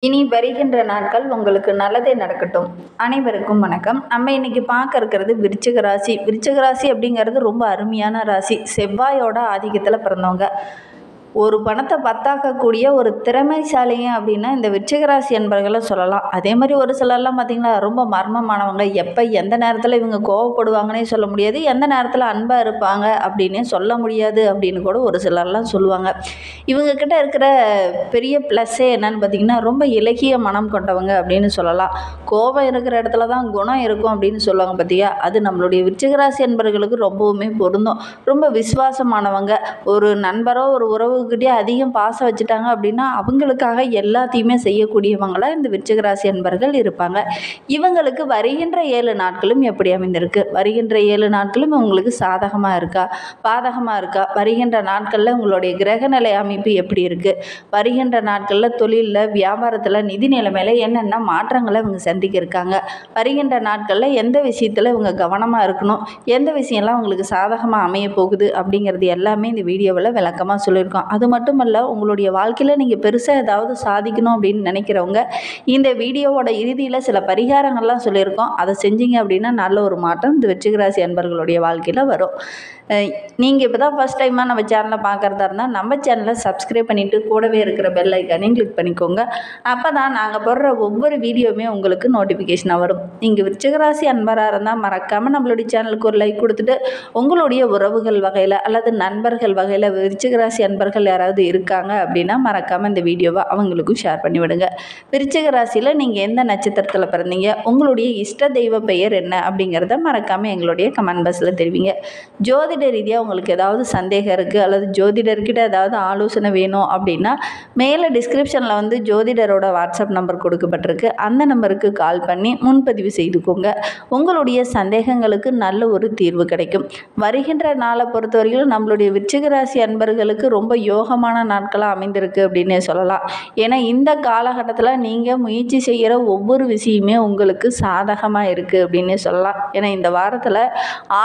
இனி வருகின்ற நாட்கள் உங்களுக்கு நல்லதே நடக்கட்டும். அனைவருக்கும் வணக்கம். நம்ம இன்னைக்கு பார்க்க இருக்கிறது விருச்சிக ராசி. விருச்சிக ராசி அப்படிங்கிறது ரொம்ப அருமையான ராசி. செவ்வாயோட ஆதிக்கத்தில் பிறந்தவங்க. ஒரு பணத்தை பத்தாக்கக்கூடிய ஒரு திறமைசாலிங்க அப்படின்னா இந்த விருச்சிக ராசி என்பர்களை சொல்லலாம். அதே மாதிரி ஒரு சிலர்லாம் பார்த்திங்கன்னா ரொம்ப மர்மமானவங்க. எப்போ எந்த நேரத்தில் இவங்க கோவப்படுவாங்கன்னே சொல்ல முடியாது, எந்த நேரத்தில் அன்பாக இருப்பாங்க அப்படின்னே சொல்ல முடியாது அப்படின்னு கூட ஒரு சிலர்லாம் சொல்லுவாங்க. இவங்கக்கிட்ட இருக்கிற பெரிய ப்ளஸ்ஸே என்னன்னு பார்த்திங்கன்னா ரொம்ப இலகிய மனம் கொண்டவங்க அப்படின்னு சொல்லலாம். கோபம் இருக்கிற இடத்துல தான் குணம் இருக்கும் அப்படின்னு சொல்லுவாங்க பார்த்தியா, அது நம்மளுடைய விருச்சிக ராசி என்பர்களுக்கு ரொம்பவுமே பொருந்தும். ரொம்ப விசுவாசமானவங்க. ஒரு நண்பரோ ஒரு உறவுக்கிட்டே அதிகம் பாசம் வச்சுட்டாங்க அப்படின்னா அவங்களுக்காக எல்லாத்தையுமே செய்யக்கூடியவங்களா இந்த விருச்சிக ராசி என்பர்கள் இருப்பாங்க. இவங்களுக்கு வருகின்ற 7 நாட்களும் எப்படி அமைந்திருக்கு, வருகின்ற 7 நாட்களும் உங்களுக்கு சாதகமாக இருக்கா பாதகமாக இருக்கா, வருகின்ற நாட்களில் உங்களுடைய கிரகநிலை அமைப்பு எப்படி இருக்குது, வருகின்ற நாட்களில் தொழிலில் வியாபாரத்தில் நிதி நிலைமையில் என்னென்ன மாற்றங்களை இவங்க சந்திக்க இருக்காங்க, வருகின்ற நாட்களில் எந்த விஷயத்தில் இவங்க கவனமாக இருக்கணும், எந்த விஷயம்லாம் உங்களுக்கு சாதகமாக அமைய போகுது அப்படிங்கிறது எல்லாமே இந்த வீடியோவில் விளக்கமாக சொல்லியிருக்கோம். அது மட்டுமல்ல, உங்களுடைய வாழ்க்கையில் நீங்கள் பெருசாக ஏதாவது சாதிக்கணும் அப்படின்னு நினைக்கிறவங்க இந்த வீடியோவோட இறுதியில் சில பரிகாரங்கள்லாம் சொல்லியிருக்கோம். அதை செஞ்சீங்க அப்படின்னா நல்ல ஒரு மாற்றம் இந்த விருச்சிக ராசி அன்பர்களுடைய வாழ்க்கையில் வரும். நீங்கள் இப்போ தான் ஃபஸ்ட் டைமாக நம்ம சேனலை பார்க்குறதா இருந்தால் நம்ம சேனலை சப்ஸ்கிரைப் பண்ணிவிட்டு கூடவே இருக்கிற பெல் ஐக்கானையும் கிளிக் பண்ணிக்கோங்க. அப்போ தான் நாங்கள் போடுற ஒவ்வொரு வீடியோவுமே உங்களுக்கு நோட்டிஃபிகேஷனாக வரும். நீங்கள் விருச்சிக ராசி அன்பராக இருந்தால் மறக்காமல் நம்மளுடைய சேனலுக்கு ஒரு லைக் கொடுத்துட்டு உங்களுடைய உறவுகள் வகையில் அல்லது நண்பர்கள் வகையில் விருச்சிக ராசி அன்பர்கள் யாராவது இருக்காங்க அப்படின்னா மறக்காமல் இந்த வீடியோவை அவங்களுக்கும் ஷேர் பண்ணிவிடுங்க. விருச்சிக ராசியில் நீங்கள் எந்த நட்சத்திரத்தில் பிறந்தீங்க, உங்களுடைய இஷ்ட தெய்வ பெயர் என்ன அப்படிங்கிறத மறக்காமல் எங்களுடைய கமெண்ட் பாக்ஸில் தெரிவிங்க. ஜோதிட ரீதியாக உங்களுக்கு ஏதாவது சந்தேகம் இருக்குது அல்லது ஜோதிடர்கிட்ட ஏதாவது ஆலோசனை வேணும் அப்படின்னா மேலே டிஸ்கிரிப்ஷனில் வந்து ஜோதிடரோட வாட்ஸ்அப் நம்பர் கொடுக்கப்பட்டிருக்கு. அந்த நம்பருக்கு கால் பண்ணி முன்பதிவு செய்துக்கோங்க. உங்களுடைய சந்தேகங்களுக்கு நல்ல ஒரு தீர்வு கிடைக்கும். வருகின்ற நாளை பொறுத்தவரையிலும் நம்மளுடைய விருச்சிக ராசி அன்பர்களுக்கு ரொம்ப யோகமான நாட்களாக அமைந்திருக்கு அப்படின்னே சொல்லலாம். ஏன்னா இந்த காலகட்டத்தில் நீங்கள் முயற்சி செய்கிற ஒவ்வொரு விஷயமே உங்களுக்கு சாதகமாக இருக்குது அப்படின்னே சொல்லலாம். ஏன்னா இந்த வாரத்தில்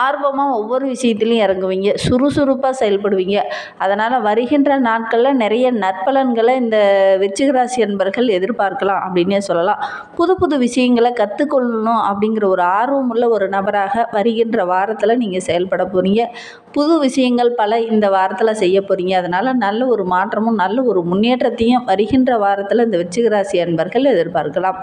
ஆர்வமாக ஒவ்வொரு விஷயத்துலையும் இறங்குவீங்க, சுறுசுறுப்பாக செயல்படுவீங்க. அதனால் வருகின்ற நாட்களில் நிறைய நற்பலன்களை இந்த விருச்சிக ராசி அன்பர்கள் எதிர்பார்க்கலாம் அப்படின்னே சொல்லலாம். புது புது விஷயங்களை கற்றுக்கொள்ளணும் அப்படிங்கிற ஒரு ஆர்வம் உள்ள ஒரு நபராக வருகின்ற வாரத்தில் நீங்கள் செயல்பட போகிறீங்க. புது விஷயங்கள் பல இந்த வாரத்தில் செய்ய போகிறீங்க. அதனால் நல்ல ஒரு மாற்றமும் நல்ல ஒரு முன்னேற்றத்தையும் வருகின்ற வாரத்தில் இந்த விருச்சிக ராசி அன்பர்கள் எதிர்பார்க்கலாம்.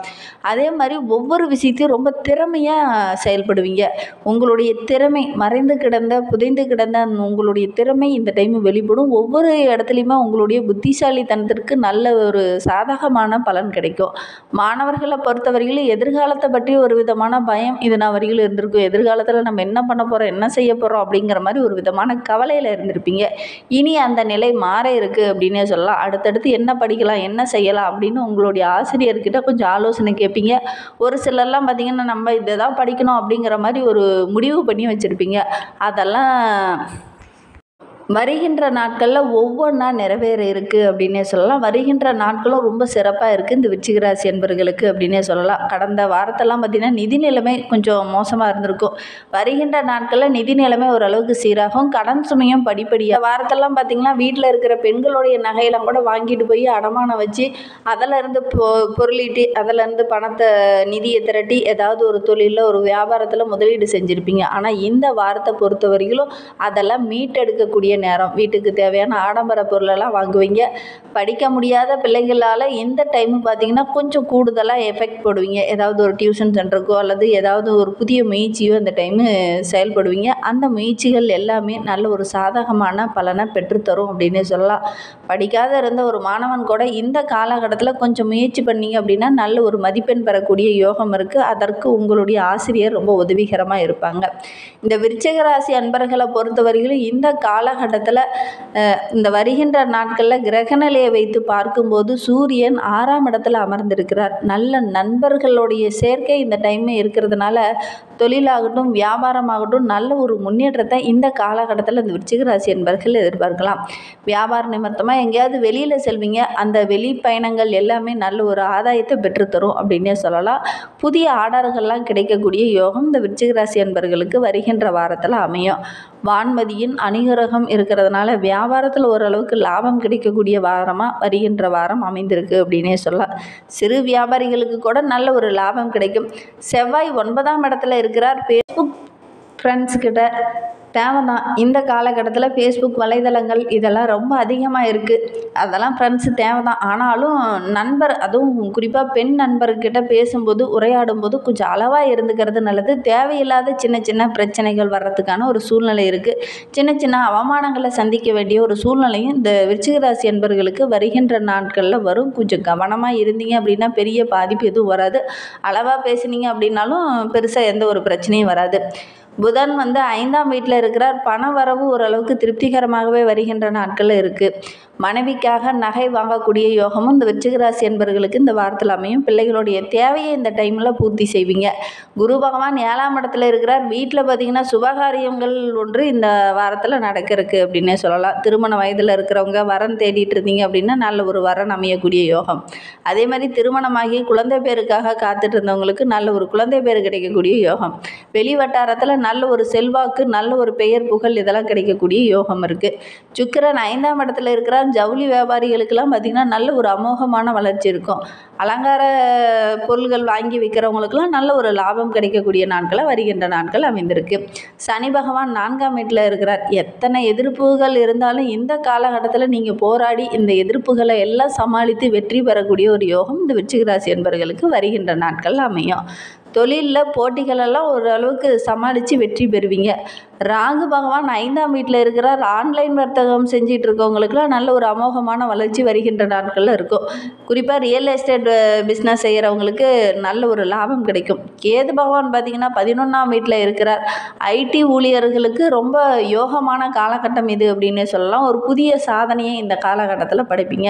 அதே மாதிரி ஒவ்வொரு விஷயத்தையும் ரொம்ப திறமையாக செயல்படுவீங்க. உங்களுடைய திறமை மறைந்து கிடந்த புதைந்து கிடந்த உங்களுடைய திறமை இந்த டைம் வெளிப்படும். ஒவ்வொரு இடத்துலையுமே உங்களுடைய புத்திசாலித்தனத்திற்கு நல்ல ஒரு சாதகமான பலன் கிடைக்கும். மாணவர்களை பொறுத்தவரையிலும் எதிர்காலத்தை பற்றி ஒரு விதமான பயம் இது நான் வரையிலும் இருந்திருக்கும். எதிர்காலத்தில் நம்ம என்ன பண்ண போகிறோம், என்ன செய்ய போகிறோம் அப்படிங்கிற மாதிரி ஒரு விதமான கவலையில் இருந்திருப்பீங்க. இனி அந்த நிலை மாற இருக்குது அப்படின்னே சொல்லலாம். அடுத்தடுத்து என்ன படிக்கலாம், என்ன செய்யலாம் அப்படின்னு உங்களுடைய ஆசிரியர்கிட்ட கொஞ்சம் ஆலோசனை கேட்பீங்க. ஒரு சிலர்லாம் பார்த்திங்கன்னா நம்ம இதை தான் படிக்கணும் அப்படிங்கிற மாதிரி ஒரு முடிவு பண்ணி வச்சுருப்பீங்க. அதெல்லாம் வருகின்ற நாட்களில் ஒவ்வொன்றா நிறைவேற இருக்குது அப்படின்னே சொல்லலாம். வருகின்ற நாட்களும் ரொம்ப சிறப்பாக இருக்குது இந்த விருச்சிக ராசி அன்பர்களுக்கு அப்படின்னே சொல்லலாம். கடந்த வாரத்தெல்லாம் பார்த்திங்கன்னா நிதி நிலைமை கொஞ்சம் மோசமாக இருந்திருக்கும். வருகின்ற நாட்களில் நிதி நிலைமை ஓரளவுக்கு சீராகும். கடன் சுமையும் படிப்படியாக வாரத்தெல்லாம் பார்த்திங்கன்னா வீட்டில் இருக்கிற பெண்களுடைய நகையெல்லாம் கூட வாங்கிட்டு போய் அடமானம் வச்சு அதிலேருந்து பொருளீட்டி அதிலேருந்து பணத்தை நிதியை திரட்டி ஏதாவது ஒரு தொழிலில் ஒரு வியாபாரத்தில் முதலீடு செஞ்சுருப்பீங்க. ஆனால் இந்த வாரத்தை பொறுத்த வரைக்கும் அதெல்லாம் மீட்டெடுக்கக்கூடிய நேரம். வீட்டுக்கு தேவையான ஆடம்பர பொருளெல்லாம் வாங்குவீங்க. படிக்க முடியாத பிள்ளைகளால் இந்த டைம் பார்த்திங்கன்னா கொஞ்சம் கூடுதலாக எஃபெக்ட் போடுவீங்க. ஏதாவது ஒரு டியூஷன் சென்டருக்கோ அல்லது ஏதாவது ஒரு புதிய முயற்சியோ இந்த டைமு செயல்படுவீங்க. அந்த முயற்சிகள் எல்லாமே நல்ல ஒரு சாதகமான பலனை பெற்றுத்தரும் அப்படின்னே சொல்லலாம். படிக்காத இருந்த ஒரு மாணவன் கூட இந்த காலகட்டத்தில் கொஞ்சம் முயற்சி பண்ணிங்க அப்படின்னா நல்ல ஒரு மதிப்பெண் பெறக்கூடிய யோகம் இருக்குது. அதற்கு உங்களுடைய ஆசிரியர் ரொம்ப உதவிகரமாக இருப்பாங்க. இந்த விருச்சிக ராசி அன்பர்களை பொறுத்தவரையிலும் இந்த காலகட்டத்தில் இந்த வருகின்ற நாட்களில் கிரகநிலையை வைத்து பார்க்கும்போது சூரியன் 6ஆம் இடத்துல அமர்ந்திருக்கிறார். நல்ல நண்பர்களுடைய சேர்க்கை இந்த டைம் இருக்கிறதுனால தொழிலாகட்டும் வியாபாரமாகட்டும் நல்ல ஒரு முன்னேற்றத்தை இந்த காலகட்டத்தில் இந்த விருச்சிக ராசி என்பர்கள் எதிர்பார்க்கலாம். வியாபார நிமித்தமாக எங்கேயாவது வெளியில் செல்வீங்க. அந்த வெளி பயணங்கள் எல்லாமே நல்ல ஒரு ஆதாயத்தை பெற்றுத்தரும் அப்படின்னே சொல்லலாம். புதிய ஆர்டர்கள்லாம் கிடைக்கக்கூடிய யோகம் இந்த விருச்சிக ராசி என்பர்களுக்கு வருகின்ற வாரத்தில் அமையும். வான்மதியின் அனுகிரகம் இருக்கிறதுனால வியாபாரத்தில் ஓரளவுக்கு லாபம் கிடைக்கக்கூடிய வாரமாக வருகின்ற வாரம் அமைந்திருக்கு அப்படின்னே சொல்லலாம். சிறு வியாபாரிகளுக்கு கூட நல்ல ஒரு லாபம் கிடைக்கும். செவ்வாய் 9ஆம் இடத்துல இருக்கிறார். ஃபேஸ்புக் ஃப்ரெண்ட்ஸ்கிட்ட தேவை தான். இந்த காலகட்டத்தில் ஃபேஸ்புக் வலைதளங்கள் இதெல்லாம் ரொம்ப அதிகமாக இருக்குது. அதெல்லாம் ஃப்ரெண்ட்ஸு தேவை தான். ஆனாலும் நண்பர், அதுவும் குறிப்பாக பெண் நண்பர்கிட்ட பேசும்போது உரையாடும்போது கொஞ்சம் அளவாக இருந்துக்கிறது நல்லது. தேவையில்லாத சின்ன சின்ன பிரச்சனைகள் வர்றதுக்கான ஒரு சூழ்நிலை இருக்குது. சின்ன சின்ன அவமானங்களை சந்திக்க வேண்டிய ஒரு சூழ்நிலையும் இந்த விருச்சிக ராசி என்பர்களுக்கு வருகின்ற நாட்களில் வரும். கொஞ்சம் கவனமாக இருந்தீங்க அப்படின்னா பெரிய பாதிப்பு எதுவும் வராது. அளவாக பேசுனீங்க அப்படின்னாலும் பெருசாக எந்த ஒரு பிரச்சனையும் வராது. புதன் 5ஆம் வீட்டில் இருக்கிறார். பண வரவு ஓரளவுக்கு திருப்திகரமாகவே வருகின்ற நாட்களில் இருக்குது. மனைவிக்காக நகை வாங்கக்கூடிய யோகமும் இந்த விருச்சிக ராசி என்பவர்களுக்கு இந்த வாரத்தில் அமையும். பிள்ளைகளுடைய தேவையை இந்த டைமில் பூர்த்தி செய்வீங்க. குரு பகவான் 7ஆம் இடத்துல இருக்கிறார். வீட்டில் பார்த்திங்கன்னா சுபகாரியங்கள் ஒன்று இந்த வாரத்தில் நடக்கிறதுக்கு அப்படின்னே சொல்லலாம். திருமண வயதில் இருக்கிறவங்க வரன் தேடிட்டு இருந்தீங்க அப்படின்னா நல்ல ஒரு வரன் அமையக்கூடிய யோகம். அதே மாதிரி திருமணமாகி குழந்தை பேருக்காக காத்துட்டு இருந்தவங்களுக்கு நல்ல ஒரு குழந்தை பேர் கிடைக்கக்கூடிய யோகம். வெளி வட்டாரத்தில் நல்ல ஒரு செல்வாக்கு, நல்ல ஒரு பெயர் புகழ் இதெல்லாம் கிடைக்கக்கூடிய யோகம் இருக்குது. சுக்கிரன் 5ஆம் இடத்துல இருக்கிறார். ஜவுளி வியாபாரிகளுக்கெல்லாம் பார்த்திங்கன்னா நல்ல ஒரு அமோகமான வளர்ச்சி இருக்கும். அலங்கார பொருள்கள் வாங்கி விற்கிறவங்களுக்கெல்லாம் நல்ல ஒரு லாபம் கிடைக்கக்கூடிய நாட்களாக வருகின்ற நாட்கள் அமைந்திருக்கு. சனி பகவான் 4ஆம் வீட்டில் இருக்கிறார். எத்தனை எதிர்ப்புகள் இருந்தாலும் இந்த காலகட்டத்தில் நீங்கள் போராடி இந்த எதிர்ப்புகளை எல்லாம் சமாளித்து வெற்றி பெறக்கூடிய ஒரு யோகம் இந்த விருச்சிக ராசி என்பவர்களுக்கு வருகின்ற நாட்கள் அமையும். தொழிலில் போட்டிகளெல்லாம் ஓரளவுக்கு சமாளித்து வெற்றி பெறுவீங்க. ராகு பகவான் 5ஆம் வீட்டில் இருக்கிறார். ஆன்லைன் வர்த்தகம் செஞ்சிட்டு இருக்கவங்களுக்குலாம் நல்ல ஒரு அமோகமான வளர்ச்சி வருகின்ற நாட்களில் இருக்கும். குறிப்பாக ரியல் எஸ்டேட் பிஸ்னஸ் செய்கிறவங்களுக்கு நல்ல ஒரு லாபம் கிடைக்கும். கேது பகவான் பார்த்திங்கன்னா 11ஆம் வீட்டில் இருக்கிறார். ஐடி ஊழியர்களுக்கு ரொம்ப யோகமான காலகட்டம் இது அப்படின்னே சொல்லலாம். ஒரு புதிய சாதனையை இந்த காலகட்டத்தில் படைப்பீங்க.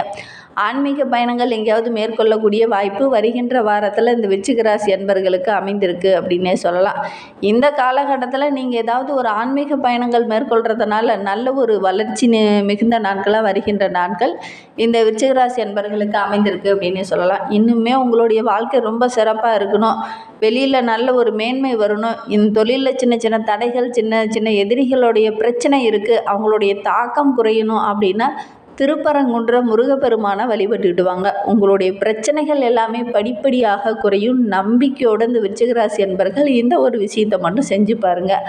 ஆன்மீக பயணங்கள் எங்கேயாவது மேற்கொள்ளக்கூடிய வாய்ப்பு வருகின்ற வாரத்தில் இந்த விருச்சிக ராசி என்பர்களுக்கு அமைந்திருக்கு அப்படின்னே சொல்லலாம். இந்த காலகட்டத்தில் நீங்கள் ஏதாவது ஒரு ஆன்மீக பயணங்கள் மேற்கொள்கிறதுனால நல்ல ஒரு வளர்ச்சி மிகுந்த நாட்களாக வருகின்ற நாட்கள் இந்த விருச்சிக ராசி என்பர்களுக்கு அமைந்திருக்கு அப்படின்னே சொல்லலாம். இன்னுமே உங்களுடைய வாழ்க்கை ரொம்ப சிறப்பாக இருக்கணும், வெளியில் நல்ல ஒரு மேன்மை வரணும், இந்த தொழிலில் சின்ன சின்ன தடைகள், சின்ன சின்ன எதிரிகளுடைய பிரச்சனை இருக்குது, அவங்களுடைய தாக்கம் குறையணும் அப்படின்னா திருப்பரங்குன்ற முருகப்பெருமானை வழிபட்டுடுவாங்க. உங்களுடைய பிரச்சனைகள் எல்லாமே படிப்படியாக குறையும். நம்பிக்கையோடு இந்த விருச்சிக ராசி என்பர்கள் இந்த ஒரு விஷயத்தை மட்டும் செஞ்சு பாருங்கள்.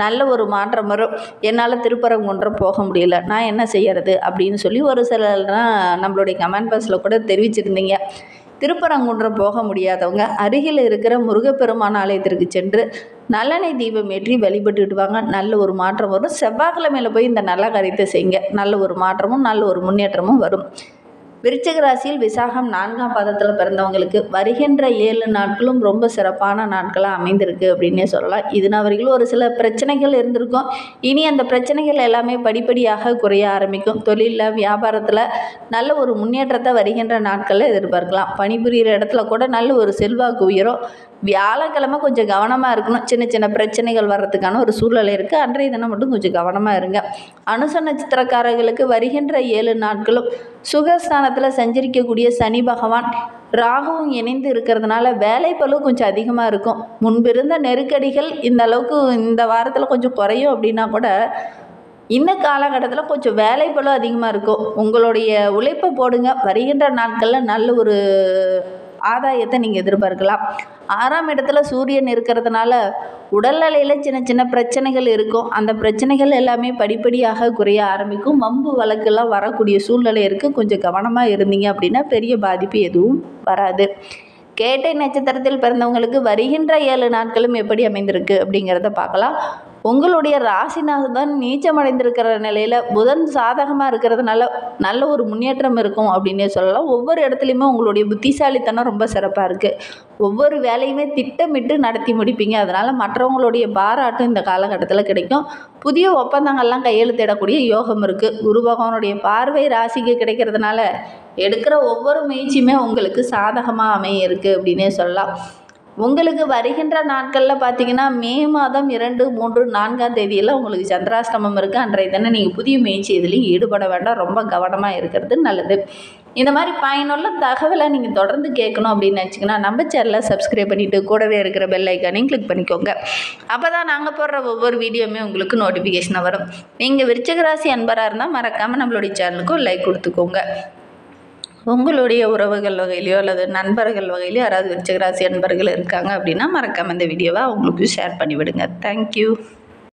நல்ல ஒரு மாற்றம் வரும். என்னால் திருப்பரங்குன்றம் போக முடியல, நான் என்ன செய்யறது அப்படின்னு சொல்லி ஒரு சிலர்லாம் நம்மளுடைய கமெண்ட் பாக்ஸில் கூட தெரிவிச்சிருந்தீங்க. திருப்பரங்குன்றம் போக முடியாதவங்க அருகில் இருக்கிற முருகப்பெருமான் ஆலயத்திற்கு சென்று நல்லெண்ணெய் தீபம் ஏற்றி வழிபட்டுடுவாங்க. நல்ல ஒரு மாற்றம் வரும். செவ்வாய்க்கிழமையில் போய் இந்த நல்ல காரியத்தை செய்யுங்க. நல்ல ஒரு மாற்றமும் நல்ல ஒரு முன்னேற்றமும் வரும். விருச்சிக ராசியில் விசாகம் 4ஆம் பாதத்தில் பிறந்தவங்களுக்கு வருகின்ற 7 நாட்களும் ரொம்ப சிறப்பான நாட்களாக அமைந்திருக்கு அப்படின்னே சொல்லலாம். இதுவரைக்கும் ஒரு சில பிரச்சனைகள் இருந்திருக்கும். இனி அந்த பிரச்சனைகள் எல்லாமே படிப்படியாக குறைய ஆரம்பிக்கும். தொழிலில் வியாபாரத்தில் நல்ல ஒரு முன்னேற்றத்தை வருகின்ற நாட்களில் எதிர்பார்க்கலாம். பணிபுரிகிற இடத்துல கூட நல்ல ஒரு செல்வாக்கு உயரும். வியாழக்கிழமை கொஞ்சம் கவனமாக இருக்கணும். சின்ன சின்ன பிரச்சனைகள் வர்றதுக்கான ஒரு சூழ்நிலை இருக்குது. அன்றைய தினம் மட்டும் கொஞ்சம் கவனமாக இருங்க. அனுச நட்சத்திரக்காரர்களுக்கு வருகின்ற 7 நாட்களும் சுகஸ்தானத்தில் சஞ்சரிக்கக்கூடிய சனி பகவான் ராகுவும் இணைந்து இருக்கிறதுனால வேலைப்பளு கொஞ்சம் அதிகமாக இருக்கும். முன்பிருந்த நெருக்கடிகள் இந்த அளவுக்கு இந்த வாரத்தில் கொஞ்சம் குறையும் அப்படின்னா கூட இந்த காலகட்டத்தில் கொஞ்சம் வேலைப்பளு அதிகமாக இருக்கும். உங்களுடைய உழைப்பை போடுங்க. வருகின்ற நாட்களில் நல்ல ஒரு ஆதாயத்தை நீங்கள் எதிர்பார்க்கலாம். 6ஆம் இடத்துல சூரியன் இருக்கிறதுனால உடல்நிலையில் சின்ன சின்ன பிரச்சனைகள் இருக்கும். அந்த பிரச்சனைகள் எல்லாமே படிப்படியாக குறைய ஆரம்பிக்கும். வம்பு வழக்கெல்லாம் வரக்கூடிய சூழ்நிலை இருக்குது. கொஞ்சம் கவனமாக இருந்தீங்க அப்படின்னா பெரிய பாதிப்பு எதுவும் வராது. கேட்டை நட்சத்திரத்தில் பிறந்தவங்களுக்கு வருகின்ற 7 நாட்களும் எப்படி அமைந்திருக்கு அப்படிங்கிறத பார்க்கலாம். உங்களுடைய ராசிநாதன் நீச்சமடைந்திருக்கிற நிலையில் புதன் சாதகமாக இருக்கிறதுனால நல்ல ஒரு முன்னேற்றம் இருக்கும் அப்படின்னே சொல்லலாம். ஒவ்வொரு இடத்துலையுமே உங்களுடைய புத்திசாலித்தனம் ரொம்ப சிறப்பாக இருக்குது. ஒவ்வொரு வேலையுமே திட்டமிட்டு நடத்தி முடிப்பீங்க. அதனால் மற்றவங்களுடைய பாராட்டும் இந்த காலகட்டத்தில் கிடைக்கும். புதிய ஒப்பந்தங்கள்லாம் கையெழுத்திடக்கூடிய யோகம் இருக்குது. குரு பகவானுடைய பார்வை ராசிக்கு கிடைக்கிறதுனால எடுக்கிற ஒவ்வொரு முயற்சியுமே உங்களுக்கு சாதகமாக அமைய இருக்குது அப்படின்னே சொல்லலாம். உங்களுக்கு வருகின்ற நாட்களில் பார்த்தீங்கன்னா மே மாதம் 2, 3, 4ஆம் தேதியெல்லாம் உங்களுக்கு சந்திராஷ்டமம் இருக்குது. அன்றைய தினம் நீங்கள் புதிய முயற்சி எதுலையும் ஈடுபட வேண்டாம். ரொம்ப கவனமாக இருக்கிறது நல்லது. இந்த மாதிரி பயனுள்ள தகவலை நீங்கள் தொடர்ந்து கேட்கணும் அப்படின்னு நினச்சிங்கன்னா நம்ம சேனலை சப்ஸ்கிரைப் பண்ணிவிட்டு கூடவே இருக்கிற பெல் ஐக்கானையும் கிளிக் பண்ணிக்கோங்க. அப்போ தான் நாங்கள் போடுற ஒவ்வொரு வீடியோவுமே உங்களுக்கு நோட்டிஃபிகேஷனாக வரும். நீங்கள் விருச்சிக ராசி அன்பராக இருந்தால் மறக்காமல் நம்மளுடைய சேனலுக்கும் லைக் கொடுத்துக்கோங்க. உங்களுடைய உறவுகள் வகையிலையோ அல்லது நண்பர்கள் வகையிலையோ யாராவது விருச்சிக ராசி அன்பர்கள் இருக்காங்க அப்படின்னா மறக்காமல் இந்த வீடியோவை அவங்களுக்கு ஷேர் பண்ணிவிடுங்க. தேங்க்யூ.